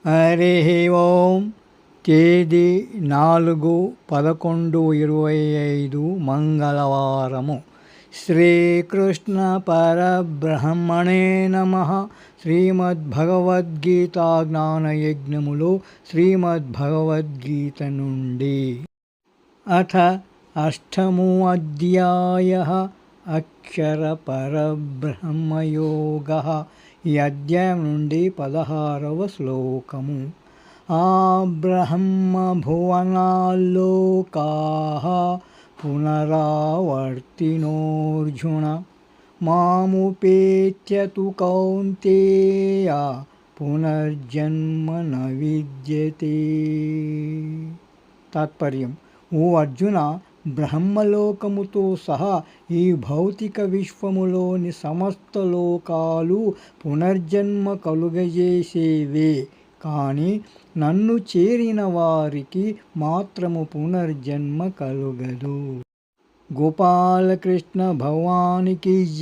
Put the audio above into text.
హరి ఓం. తేదీ 4/11/25 మంగళవారము. శ్రీకృష్ణ పరబ్రహ్మణే నమః. శ్రీమద్భగవద్గీత జ్ఞానయజ్ఞములో శ్రీమద్భగవద్గీత నుండి అథ అష్టమో అధ్యాయః అక్షర పరబ్రహ్మయోగః. ఈ అధ్యాయం నుండి 16వ శ్లోకము. ఆ బ్రహ్మ భువనాల్లోకాః పునరావర్తినోऽర్జున మాముపేత్య తు కౌంతేయ పునర్జన్మ న విద్యతే. తాత్పర్యం: ఓ అర్జున, బ్రహ్మలోకముతో సహా ఈ భౌతిక విశ్వములోని సమస్త లోకాలు పునర్జన్మ కలుగజేసేవే, కానీ నన్ను చేరిన వారికి మాత్రము పునర్జన్మ కలుగదు. గోపాలకృష్ణ భగవానికి జై.